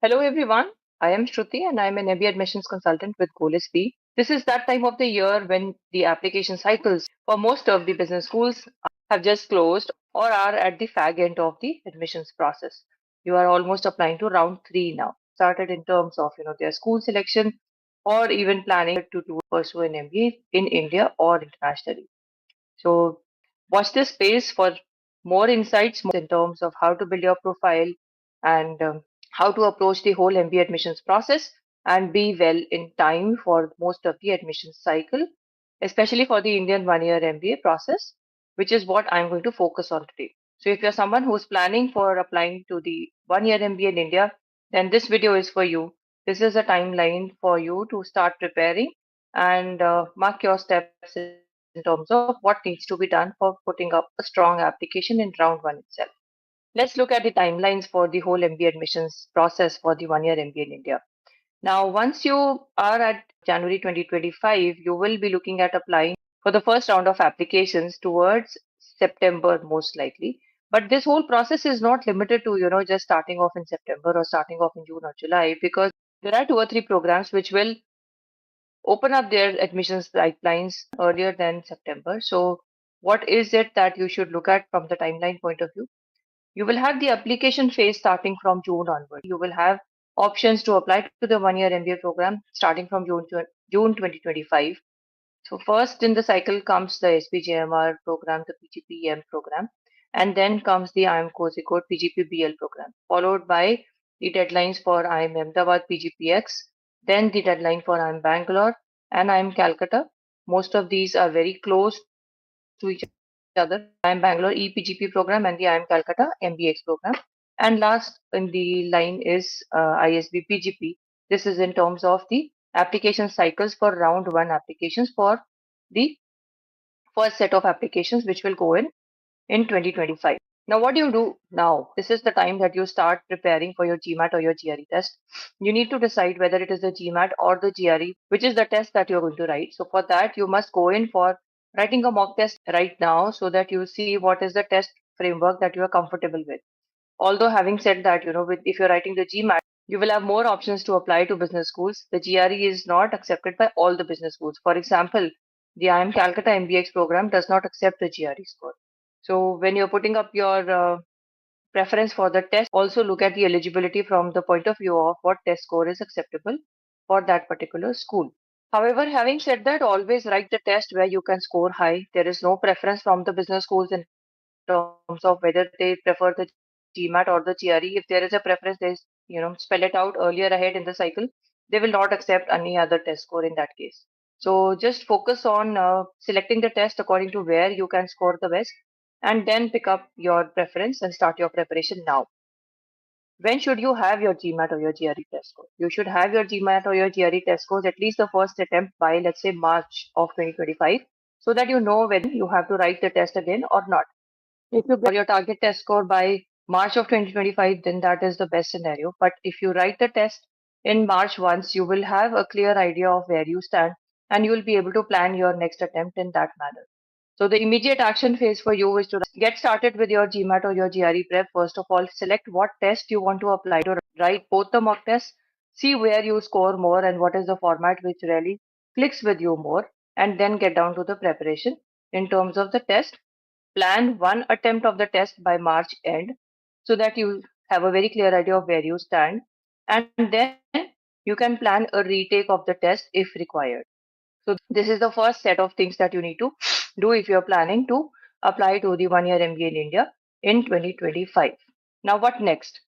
Hello everyone, I am Shruti and I am an MBA admissions consultant with GOALisB. This is that time of the year when the application cycles for most of the business schools have just closed or are at the fag end of the admissions process. You are almost applying to round 3 now. Started in terms of their school selection or even planning to pursue an MBA in India or internationally. So watch this space for more insights in terms of how to build your profile and how to approach the whole MBA admissions process and be well in time for most of the admissions cycle, especially for the Indian 1-year MBA process, which is what I'm going to focus on today. So if you're someone who's planning for applying to the 1-year MBA in India, then this video is for you. This is a timeline for you to start preparing and mark your steps in terms of what needs to be done for putting up a strong application in round 1 itself. Let's look at the timelines for the whole MBA admissions process for the 1-year MBA in India. Now, once you are at January 2025, you will be looking at applying for the first round of applications towards September, most likely. But this whole process is not limited to, just starting off in September or starting off in June or July, because there are 2 or 3 programs which will open up their admissions pipelines earlier than September. So, what is it that you should look at from the timeline point of view? You will have the application phase starting from June onward. You will have options to apply to the 1-year MBA program starting from June 2025. So first in the cycle comes the SPJMR program, the PGPEM program, and then comes the IIM Kozhikode PGPBL program, followed by the deadlines for IIM Ahmedabad PGPX, then the deadline for IIM Bangalore and IIM Calcutta. Most of these are very close to each other. IIM Bangalore EPGP program and the IIM Calcutta MBX program. And last in the line is ISB PGP. This is in terms of the application cycles for round 1 applications for the first set of applications which will go in 2025. Now, what do you do now? This is the time that you start preparing for your GMAT or your GRE test. You need to decide whether it is the GMAT or the GRE, which is the test that you're going to write. So for that, you must go in for writing a mock test right now so that you see what is the test framework that you are comfortable with. Although having said that, if you're writing the GMAT, you will have more options to apply to business schools. The GRE is not accepted by all the business schools. For example, the IIM Calcutta MBX program does not accept the GRE score. So when you're putting up your preference for the test, also look at the eligibility from the point of view of what test score is acceptable for that particular school. However, having said that, always write the test where you can score high. There is no preference from the business schools in terms of whether they prefer the GMAT or the GRE. If there is a preference, spell it out earlier ahead in the cycle. They will not accept any other test score in that case. So just focus on selecting the test according to where you can score the best, and then pick up your preference and start your preparation now. When should you have your GMAT or your GRE test score? You should have your GMAT or your GRE test scores at least the first attempt by, let's say, March of 2025, so that you know whether you have to write the test again or not. If you get your target test score by March of 2025, then that is the best scenario. But if you write the test in March once, you will have a clear idea of where you stand and you will be able to plan your next attempt in that manner. So the immediate action phase for you is to get started with your GMAT or your GRE prep. First of all, select what test you want to apply to, write both the mock tests, see where you score more and what is the format which really clicks with you more, and then get down to the preparation in terms of the test. Plan one attempt of the test by March end so that you have a very clear idea of where you stand. And then you can plan a retake of the test if required. So this is the first set of things that you need to do if you're planning to apply to the 1-year MBA in India in 2025. Now what next?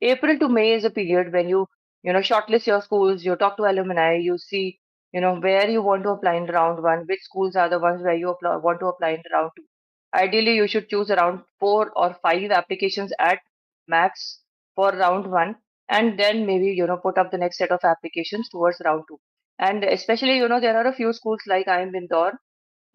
April to May is a period when you shortlist your schools, you talk to alumni, you see, where you want to apply in round 1, which schools are the ones where you want to apply in round 2. Ideally, you should choose around 4 or 5 applications at max for round 1, and then maybe, put up the next set of applications towards round 2. And especially, there are a few schools like I am Indore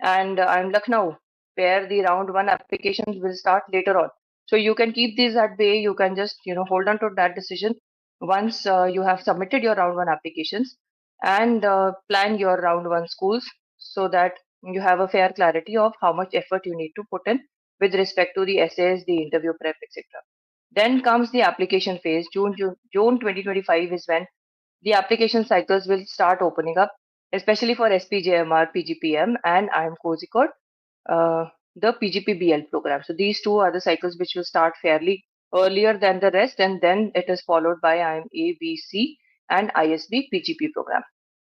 and I'm Lucknow, where the round 1 applications will start later on. So you can keep these at bay. You can just, hold on to that decision once you have submitted your round 1 applications and plan your round 1 schools so that you have a fair clarity of how much effort you need to put in with respect to the essays, the interview prep, etc. Then comes the application phase. June 2025 is when the application cycles will start opening up, especially for SPJMR, PGPM, and IIM Kozhikode, uh, the PGPBL program. So these two are the cycles which will start fairly earlier than the rest, and then it is followed by IIMA, BC, and ISB PGP program.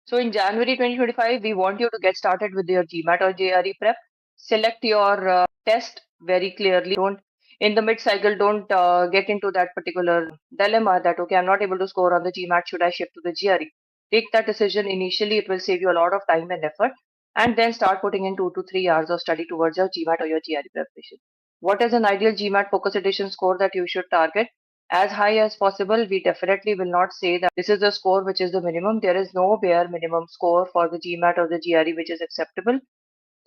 So in January 2025, we want you to get started with your GMAT or JRE prep. Select your test very clearly. Don't in the mid cycle, don't get into that particular dilemma that okay, I'm not able to score on the GMAT. Should I shift to the GRE? Take that decision initially. It will save you a lot of time and effort, and then start putting in 2 to 3 hours of study towards your GMAT or your GRE preparation. What is an ideal GMAT focus edition score that you should target? As high as possible. We definitely will not say that this is the score which is the minimum. There is no bare minimum score for the GMAT or the GRE which is acceptable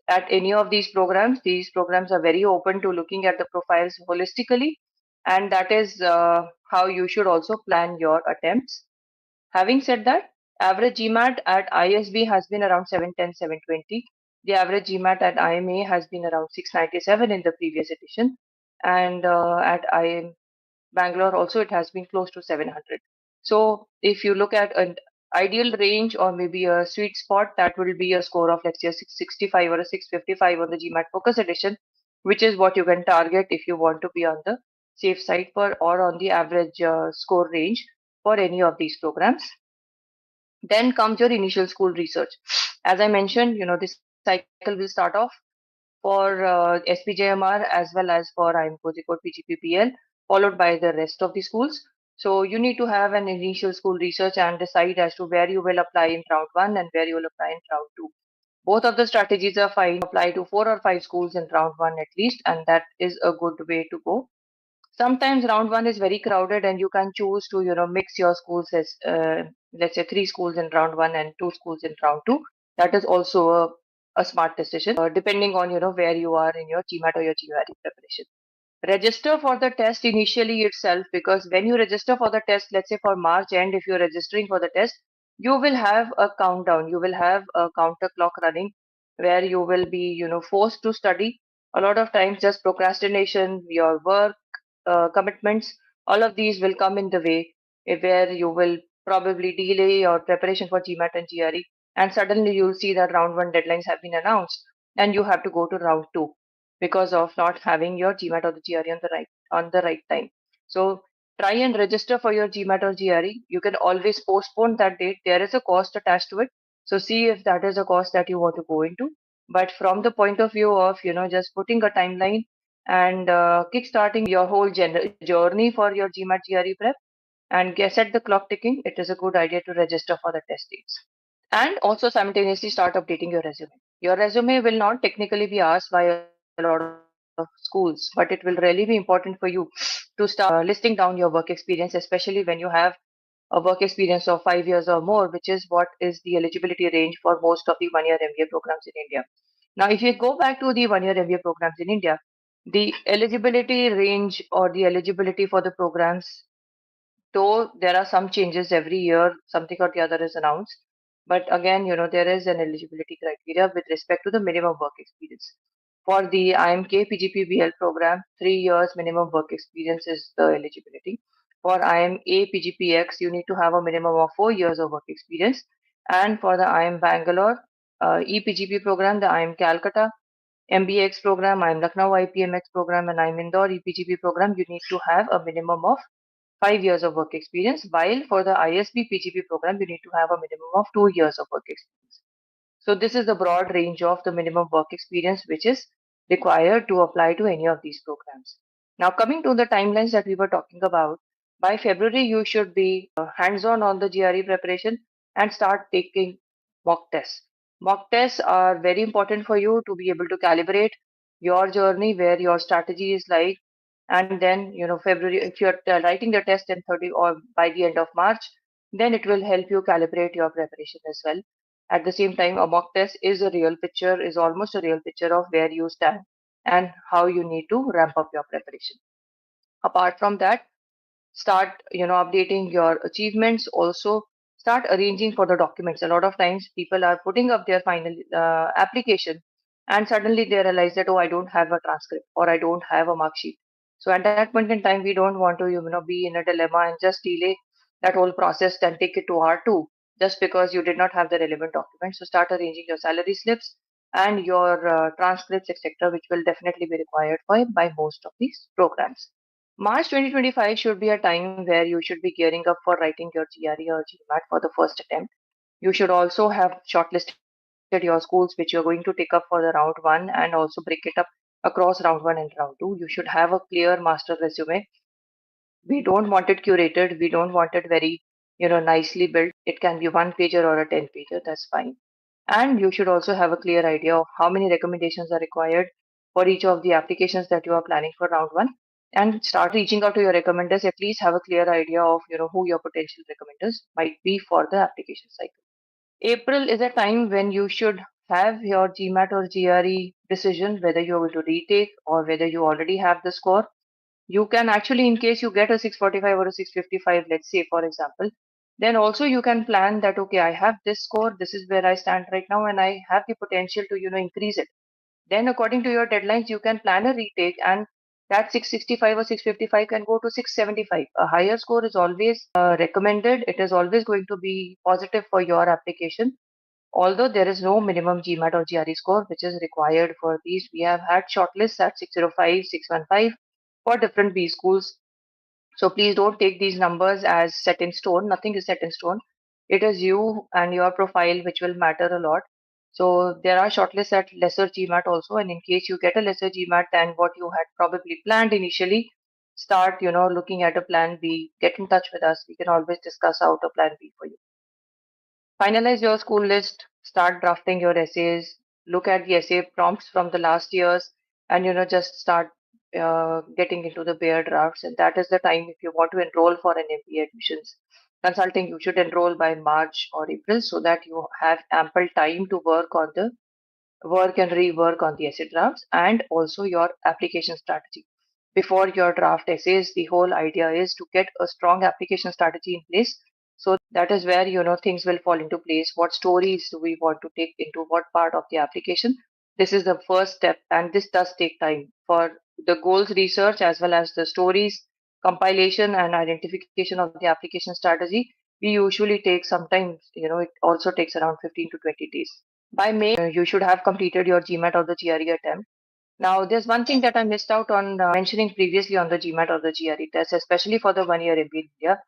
at any of these programs. These programs are very open to looking at the profiles holistically, and that is how you should also plan your attempts. Having said that, average GMAT at ISB has been around 710, 720. The average GMAT at IIMA has been around 697 in the previous edition, and at IIM Bangalore also it has been close to 700. So if you look at an ideal range or maybe a sweet spot, that will be a score of let's say a 665 or a 655 on the GMAT Focus Edition, which is what you can target if you want to be on the safe side for or on the average score range for any of these programs. Then comes your initial school research. As I mentioned, this cycle will start off for SPJMR as well as for IIM Kozhikode PGPPL, followed by the rest of the schools. So you need to have an initial school research and decide as to where you will apply in round one and where you will apply in round two. Both of the strategies are fine. Apply to 4 or 5 schools in round one at least, and that is a good way to go. Sometimes round one is very crowded, and you can choose to mix your schools as let's say 3 schools in round one and 2 schools in round two. That is also a smart decision, depending on where you are in your GMAT or your GRE preparation. Register for the test initially itself, because when you register for the test, let's say for March end, if you're registering for the test, you will have a countdown, you will have a counter clock running where you will be forced to study. A lot of times just procrastination, your work commitments, all of these will come in the way, where you will probably delay your preparation for GMAT and GRE, and suddenly you'll see that round one deadlines have been announced and you have to go to round two because of not having your GMAT or the GRE on the right time. So try and register for your GMAT or GRE. You can always postpone that date. There is a cost attached to it. So see if that is a cost that you want to go into. But from the point of view of just putting a timeline and kickstarting your whole journey for your GMAT GRE prep and set the clock ticking, it is a good idea to register for the test dates. And also simultaneously start updating your resume. Your resume will not technically be asked by a lot of schools, but it will really be important for you to start listing down your work experience, especially when you have a work experience of 5 years or more, which is what is the eligibility range for most of the 1-year MBA programs in India. Now, if you go back to the 1-year MBA programs in India, the eligibility range or the eligibility for the programs, though there are some changes every year, something or the other is announced. But again, there is an eligibility criteria with respect to the minimum work experience. For the IMK PGPBL program, 3 years minimum work experience is the eligibility. For IMA PGPX, you need to have a minimum of 4 years of work experience. And for the IIM Bangalore EPGP program, the IIM Calcutta MBX program, IIM Lucknow IPMX program, and IIM Indore EPGP program, you need to have a minimum of 5 years of work experience, while for the ISB PGP program, you need to have a minimum of 2 years of work experience. So this is the broad range of the minimum work experience which is required to apply to any of these programs. Now coming to the timelines that we were talking about, by February you should be hands-on the GRE preparation and start taking mock tests. Mock tests are very important for you to be able to calibrate your journey, where your strategy is like, and then February, if you're writing the test in 30 or by the end of March, then it will help you calibrate your preparation as well. At the same time, a mock test is almost a real picture of where you stand and how you need to ramp up your preparation. Apart from that, start updating your achievements. Also start arranging for the documents. A lot of times people are putting up their final application, and suddenly they realize that, oh, I don't have a transcript or I don't have a mark sheet. So at that point in time, we don't want to, be in a dilemma and just delay that whole process and take it to R2 just because you did not have the relevant documents. So start arranging your salary slips and your transcripts, etc., which will definitely be required by most of these programs. March 2025 should be a time where you should be gearing up for writing your GRE or GMAT for the first attempt. You should also have shortlisted your schools which you're going to take up for the round one and also break it up across round one and round two. You should have a clear master resume. We don't want it curated. We don't want it very, nicely built. It can be one pager or a 10 pager. That's fine. And you should also have a clear idea of how many recommendations are required for each of the applications that you are planning for round one. And start reaching out to your recommenders. At least have a clear idea of, who your potential recommenders might be for the application cycle. April is a time when you should have your GMAT or GRE decision, whether you're going to retake or whether you already have the score. You can actually, in case you get a 645 or a 655, let's say, for example, then also you can plan that, okay, I have this score, this is where I stand right now, and I have the potential to, increase it. Then, according to your deadlines, you can plan a retake, and that 665 or 655 can go to 675. A higher score is always recommended. It is always going to be positive for your application. Although there is no minimum GMAT or GRE score which is required for these, we have had shortlists at 605, 615 for different B schools. So please don't take these numbers as set in stone. Nothing is set in stone. It is you and your profile which will matter a lot. So there are shortlists at lesser GMAT also, and in case you get a lesser GMAT than what you had probably planned initially, start, looking at a plan B. Get in touch with us. We can always discuss out a plan B for you. Finalize your school list, start drafting your essays, look at the essay prompts from the last years, and just start getting into the bare drafts. And that is the time if you want to enroll for an MBA admissions consulting, you should enroll by March or April so that you have ample time to work and rework on the essay drafts and also your application strategy. Before your draft essays, the whole idea is to get a strong application strategy in place. So that is where things will fall into place. What stories do we want to take into what part of the application? This is the first step, and this does take time for the goals research as well as the stories compilation and identification of the application strategy. We usually take sometimes, it also takes around 15 to 20 days. By May, you should have completed your GMAT or the GRE attempt. Now, there's one thing that I missed out on mentioning previously on the GMAT or the GRE test, especially for the 1 year MBA in India.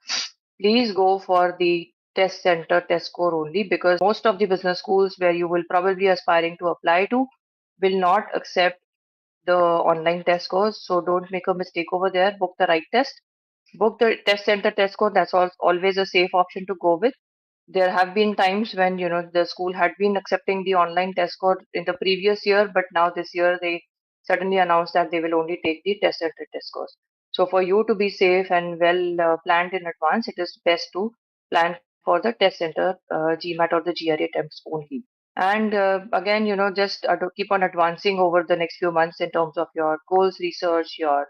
Please go for the test center test score only because most of the business schools where you will probably aspiring to apply to will not accept the online test scores. So don't make a mistake over there. Book the right test. Book the test center test score. That's always a safe option to go with. There have been times when the school had been accepting the online test score in the previous year, but now this year they suddenly announced that they will only take the test center test scores. So for you to be safe and well planned in advance, it is best to plan for the test center GMAT or the GRE attempts only. And again, just to keep on advancing over the next few months in terms of your goals research, your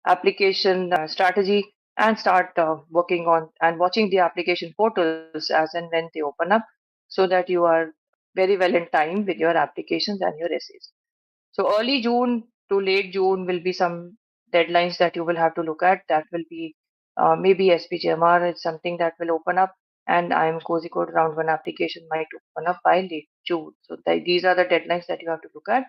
application strategy, and start working on and watching the application portals as and when they open up so that you are very well in time with your applications and your essays. So early June to late June will be some deadlines that you will have to look at. That will be maybe SPGMR is something that will open up, and IIM Cozy Code Round 1 application might open up by late June. So these are the deadlines that you have to look at.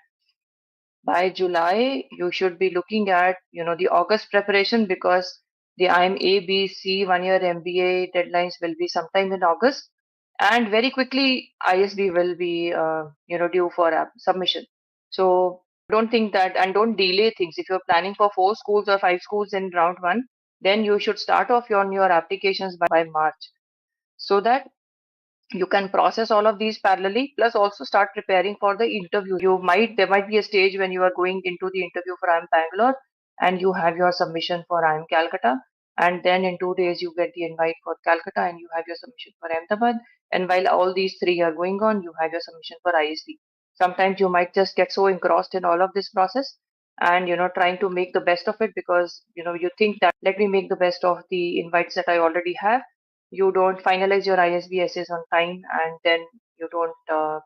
By July, you should be looking at, the August preparation because the IIMA B.C. 1 year MBA deadlines will be sometime in August, and very quickly ISB will be, due for submission. So don't think that and don't delay things. If you're planning for 4 schools or 5 schools in round one, then you should start off on your applications by March so that you can process all of these parallelly plus also start preparing for the interviews. There might be a stage when you are going into the interview for IIM Bangalore and you have your submission for IIM Calcutta, and then in 2 days you get the invite for Calcutta and you have your submission for Ahmedabad, and while all these three are going on you have your submission for ISD. Sometimes you might just get so engrossed in all of this process and trying to make the best of it because you think that let me make the best of the invites that I already have. You don't finalize your ISB essays on time, and then you don't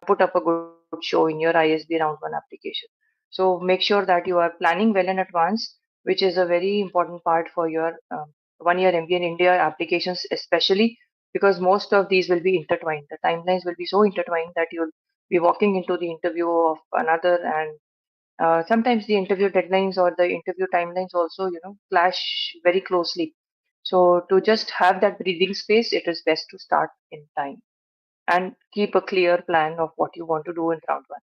put up a good show in your ISB round one application. So make sure that you are planning well in advance. which is a very important part for your 1-year MBA in India applications, especially because most of these will be intertwined. The timelines will be so intertwined that you'll be walking into the interview of another, and sometimes the interview deadlines or the interview timelines also, clash very closely. So to just have that breathing space, it is best to start in time and keep a clear plan of what you want to do in round one.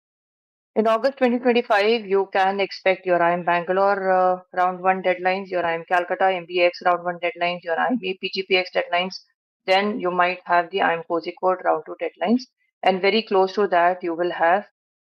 In August 2025, you can expect your IIM Bangalore round one deadlines, your IIM Calcutta MBX round one deadlines, your IIMA PGPX deadlines. Then you might have the IIM Kozhikode round two deadlines. And very close to that, you will have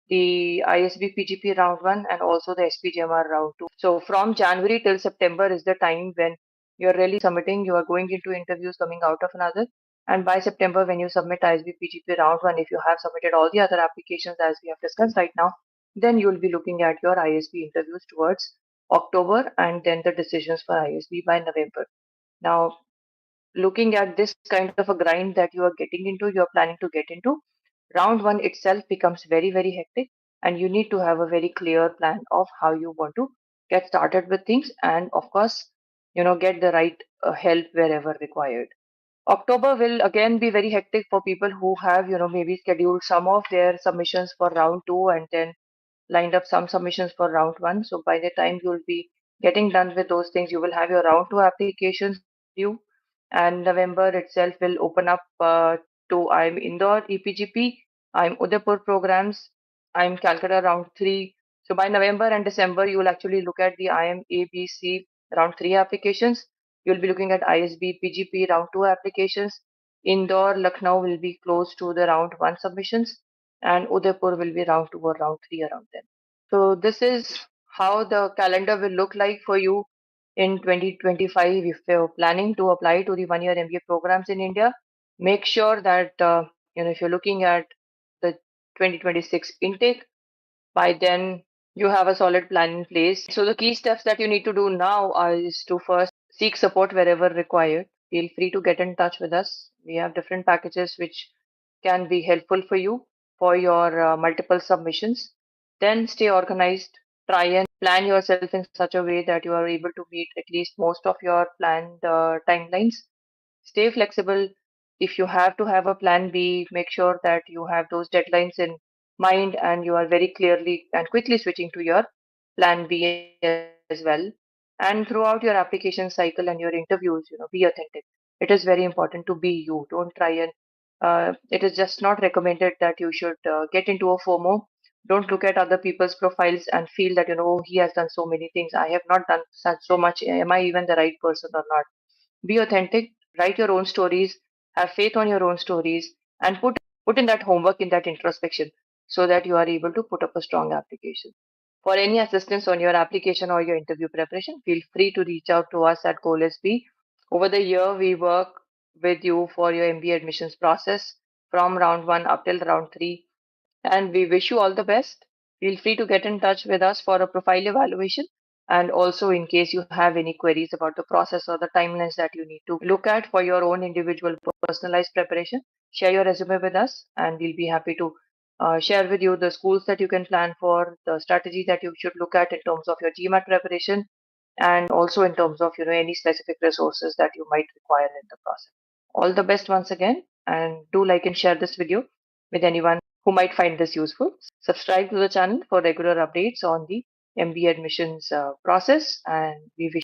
the ISB PGP round one and also the SPGMR round two. So from January till September is the time when you're really submitting, you are going into interviews coming out of another. And by September, when you submit ISB PGP round one, if you have submitted all the other applications as we have discussed right now, then you'll be looking at your ISB interviews towards October and then the decisions for ISB by November. Now, looking at this kind of a grind that you are getting into, you're planning to get into, round one itself becomes very, very hectic, and you need to have a very clear plan of how you want to get started with things, and of course, get the right help wherever required. October will again be very hectic for people who have, maybe scheduled some of their submissions for round two and then lined up some submissions for round one. So by the time you'll be getting done with those things, you will have your round two applications due, and November itself will open up to I'm Indore EPGP, I'm Udaipur programs, I'm Calcutta round three. So by November and December, you will actually look at the IIM ABC round three applications. You'll be looking at ISB PGP round two applications. Indore, Lucknow will be close to the round one submissions, and Udaipur will be round two or round three around then. So this is how the calendar will look like for you in 2025 if you're planning to apply to the 1-year MBA programs in India. Make sure that if you're looking at the 2026 intake, by then you have a solid plan in place. So the key steps that you need to do now is to first seek support wherever required. Feel free to get in touch with us. We have different packages which can be helpful for you for your multiple submissions. Then stay organized. Try and plan yourself in such a way that you are able to meet at least most of your planned timelines. Stay flexible. If you have to have a plan B, make sure that you have those deadlines in mind and you are very clearly and quickly switching to your plan B as well. And throughout your application cycle and your interviews, be authentic. It is very important to be you. Don't try and it is just not recommended that you should get into a FOMO. Don't look at other people's profiles and feel that, "Oh, he has done so many things. I have not done such so much. Am I even the right person or not?" Be authentic, write your own stories, have faith on your own stories, and put in that homework, in that introspection, so that you are able to put up a strong application. For any assistance on your application or your interview preparation, feel free to reach out to us at GOALisB. Over the year, we work with you for your MBA admissions process from round one up till round three, and we wish you all the best. Feel free to get in touch with us for a profile evaluation. And also, in case you have any queries about the process or the timelines that you need to look at for your own individual personalized preparation, share your resume with us, and we'll be happy to share with you the schools that you can plan for, the strategy that you should look at in terms of your GMAT preparation, and also in terms of any specific resources that you might require in the process. All the best once again, and do like and share this video with anyone who might find this useful. Subscribe to the channel for regular updates on the MBA admissions process, and we wish